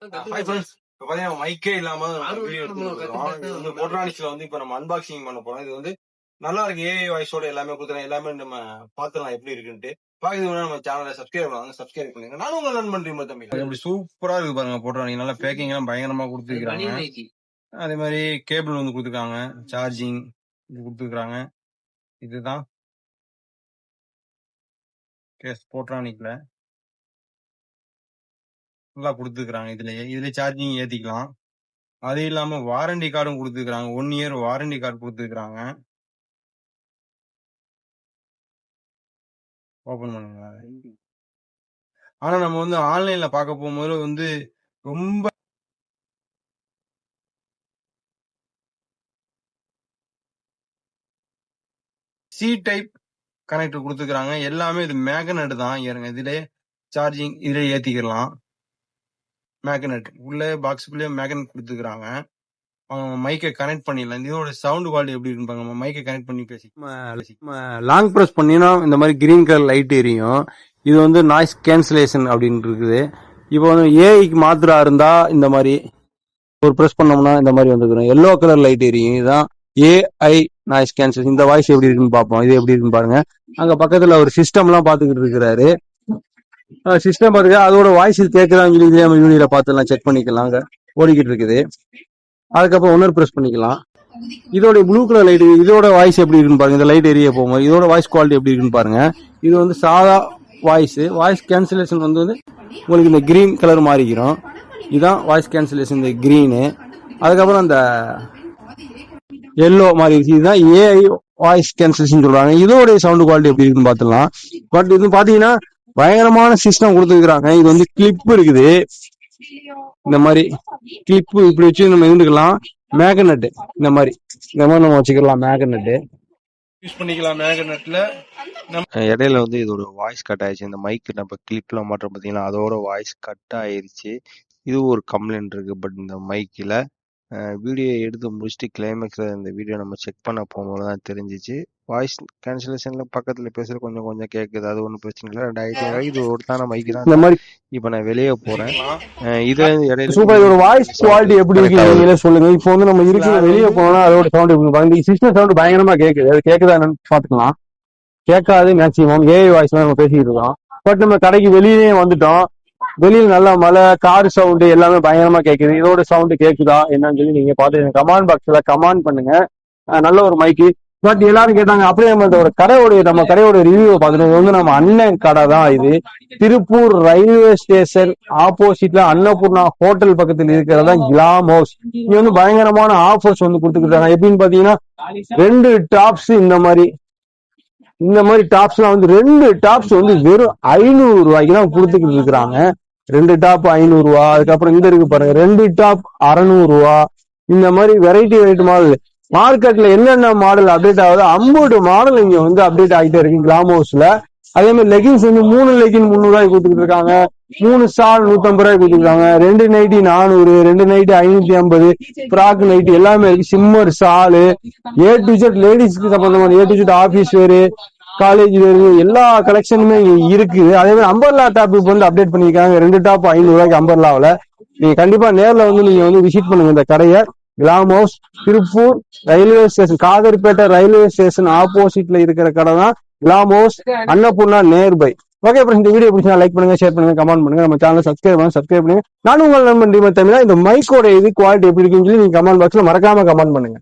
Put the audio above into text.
Hi friends, இப்போ பார்த்தீங்கன்னா மைக்கே இல்லாம வீடியோ எடுத்துருக்கோம். இது வந்து போட்ரானிக்ஸ்ல வந்து இப்போ நம்ம அன்பாக்சிங் பண்ண போறோம். இது வந்து நல்லா இருக்கு, ஏஐ வாய்ஸோட எல்லாமே கொடுத்துறேன். எல்லாமே நம்ம பார்த்துலாம் எப்படி இருக்குன்ட்டு. பாக்குறது நம்ம சேனலை சப்ஸ்கிரைப் பண்ணுவாங்க, சப்ஸ்கிரைப் பண்ணுங்க. நானும் உங்க நண்பன் ரீமா தம்பி. அப்படி சூப்பரா இருக்கு பாருங்க போட்ரானிக். நல்லா பேக்கிங் எல்லாம் பயங்கரமா கொடுத்துருக்காங்க. அதே மாதிரி கேபிள் வந்து கொடுத்துருக்காங்க, சார்ஜிங் கொடுத்துருக்காங்க. இதுதான் கேஸ் போட்ரானிக்ல நல்லா கொடுத்துருக்காங்க. இதுல சார்ஜிங் ஏத்திக்கலாம். அது இல்லாம வாரண்டி கார்டும் கொடுத்துருக்காங்க. 1 இயர் வாரண்டி கார்டு கொடுத்துருக்காங்க. ஓபன் பண்ணுங்க. ஆனா நம்ம வந்து ஆன்லைன்ல பார்க்க போகும்போது வந்து ரொம்ப சி டைப் கனெக்டர் கொடுத்துருக்காங்க. எல்லாமே இது மேக்னெட் தான். ஏறுங்க, இதுல சார்ஜிங் இதுல ஏத்திக்கலாம். மேக்னெட் உள்ள பாக்ஸுக்குள்ளே மேக்னெட் கொடுத்துருக்காங்க. மைக்கை கனெக்ட் பண்ணிடலாம். இதோட சவுண்ட் குவாலிட்டி எப்படி இருக்குன்னு நம்ம மைக்கை கனெக்ட் பண்ணி பேசி லாங் ப்ரெஸ் பண்ணினா இந்த மாதிரி கிரீன் கலர் லைட் எரியும். இது வந்து நாய்ஸ் கேன்சலேஷன் அப்படின்னு இருக்குது. இப்போ வந்து ஏஐக்கு மாத்திரா இருந்தா இந்த மாதிரி ஒரு ப்ரெஸ் பண்ணோம்னா இந்த மாதிரி வந்துக்கிறோம். எல்லோ கலர் லைட் எரியும். இதுதான் ஏஐ நாய்ஸ் கேன்சலேஷன். இந்த வாய்ஸ் எப்படி இருக்குன்னு பார்ப்போம். இது எப்படி இருக்குன்னு பாருங்க. அங்க பக்கத்துல ஒரு சிஸ்டம் எல்லாம் பாத்துக்கிட்டு இருக்கிறாரு. சிஸ்டம் பாத்துக்க அதோட வாய்ஸ் கேட்குதான்னு சொல்லி இதே நம்ம யூனியில பார்த்துலாம் செக் பண்ணிக்கலாம். அங்க ஓடிக்கிட்டு இருக்குது. அதுக்கப்புறம் ஒன்னொரு ப்ரெஸ் பண்ணிக்கலாம். இதோட ப்ளூ கலர் லைட், இதோட வாய்ஸ் எப்படி இருக்குன்னு பாருங்க. இந்த லைட் எரிய போகும்போது இதோட வாய்ஸ் குவாலிட்டி எப்படி இருக்குன்னு பாருங்க. இது வந்து சாதா வாய்ஸ் கேன்சலேஷன் வந்து உங்களுக்கு இந்த கிரீன் கலர் மாறிக்கிறோம். இதுதான் வாய்ஸ் கேன்சலேஷன், இந்த கிரீனு. அதுக்கப்புறம் அந்த எல்லோ மாதிரி இருக்கு. இதுதான் ஏஐ வாய்ஸ் கேன்சலேஷன் சொல்றாங்க. இதோட சவுண்ட் குவாலிட்டி எப்படி இருக்குன்னு பார்த்துலாம். பட் இது பாத்தீங்கன்னா பயங்கரமான சிஸ்டம் கொடுத்துருக்காங்க. இது வந்து கிளிப் இருக்குது. இந்த மாதிரி கிளிப்பு இப்படி வச்சு நம்ம இருந்துக்கலாம். மேக்னெட் இந்த மாதிரி நம்ம வச்சுக்கலாம். மேக்னெட் யூஸ் பண்ணிக்கலாம். மேக்னெட்ல இடையில வந்து இதோட வாய்ஸ் கட் ஆயிடுச்சு. இந்த மைக் நம்ம கிளிப்ல மாற்றம் பார்த்தீங்கன்னா அதோட வாய்ஸ் கட் ஆயிருச்சு. இது ஒரு கம்ப்ளைண்ட் இருக்கு. பட் இந்த மைக்கில் வீடியோ எடுத்து முடிச்சுட்டு கிளைமேக்ஸில் இந்த வீடியோ நம்ம செக் பண்ண போகும்போது தான் தெரிஞ்சிச்சு. வாய்ஸ் கேன்சலேஷன்ல பக்கத்துல பேசுறது கொஞ்சம் கொஞ்சம் கேட்குது. அது ஒன்றும் பிரச்சனை இல்லை. 2000 இது ஒரு தான மைக் தான். இந்த மாதிரி இப்போ நான் வெளியே போறேன். இது இடையில சூப்பர். ஒரு வாய்ஸ் குவாலிட்டி எப்படி இருக்கு சொல்லுங்க. இப்போ வந்து நம்ம இருக்கிற வெளியே போனோம்னா அதோட சவுண்ட் எப்படி சிஸ்டம் சவுண்ட் பயங்கரமா கேட்குது. அது கேட்குதா என்னன்னு பாத்துக்கலாம். கேட்காது மேக்சிமம். ஏஐ வாய்ஸ் நம்ம பேசிக்கிட்டு இருக்கோம். பட் நம்ம கடைக்கு வெளியே வந்துட்டோம். வெளியில நல்லா மழை, கார் சவுண்டு எல்லாமே பயங்கரமா கேட்குது. இதோட சவுண்டு கேட்குதா என்னன்னு சொல்லி நீங்க பார்த்து கமெண்ட் பாக்ஸ்ல கமெண்ட் பண்ணுங்க. நல்ல ஒரு மைக்கு. பட் எல்லாரும் கேட்டாங்க அப்படியே நம்ம கடையோட ரிவ்யூ பார்த்துட்டு வந்து நம்ம அண்ணன் கடை தான் இது. திருப்பூர் ரயில்வே ஸ்டேஷன் ஆப்போசிட்ல அன்னபூர்ணா ஹோட்டல் பக்கத்தில் இருக்கிறதா கிளாம் ஹவுஸ். இங்க வந்து பயங்கரமான ஆஃபர்ஸ் வந்து கொடுத்துக்கிட்டாங்க. எப்படின்னு பாத்தீங்கன்னா 2 டாப்ஸ் இந்த மாதிரி டாப்ஸ் எல்லாம் வந்து 2 டாப்ஸ் வந்து வெறும் 500 ரூபாய்க்கு தான் கொடுத்துக்கிட்டு இருக்கிறாங்க. 2 டாப் 500 ரூபா. அதுக்கப்புறம் இந்த இருக்கு பாருங்க, 2 டாப் 600 ரூபா. இந்த மாதிரி வெரைட்டி மாடல் மார்க்கெட்ல என்னென்ன மாடல் அப்டேட் ஆகுது 50 மாடல் இங்க வந்து அப்டேட் ஆகிட்டே இருக்கு கிளாம் ஹவுஸ்ல. அதே மாதிரி லெகின்ஸ் வந்து 3 லெகின் 300 ரூபாய்க்கு கொடுத்துட்டு இருக்காங்க. 3 ஷால் 150 ரூபாய்க்கு கொடுத்துருக்காங்க. 2 நைட்டி 400, 2 நைட்டி 550, ஃப்ராக் நைட்டி எல்லாமே இருக்கு. Shimmer shawl A to Z லேடிஸ்க்கு சம்பந்தமான A to Z ஆபீஸ் வேறு, காலேஜ் வேறு எல்லா கலெக்ஷனுமே இருக்குது. அதே மாதிரி அம்பர்லா டாப் இப்போ வந்து அப்டேட் பண்ணிருக்காங்க. 2 டாப் 500 ரூபாய்க்கு அம்பர்லாவில். நீங்க கண்டிப்பா நேர்ல வந்து நீங்க வந்து விசிட் பண்ணுங்க இந்த கடையை. Glam House, Tiruppur railway station, Khaderpet railway station ஆப்போசிட்ல இருக்கிற கடை தான் Glam House, Annapoorna nearby. Okay friends, இந்த வீடியோ பிடிச்சா லைக் பண்ணுங்க, ஷேர் பண்ணுங்க, கமெண்ட் பண்ணுங்க. நம்ம சேனல் சப்ஸ்கிரைப் பண்ணுங்க. நானும் உங்கள் நண்பன் ரீமா தமிழா. இந்த மைக்கோட இது குவாலிட்டி எப்படி இருக்குன்னு சொல்லி நீங்க கமெண்ட் பாக்ஸ்ல மறக்காம கமெண்ட் பண்ணுங்க.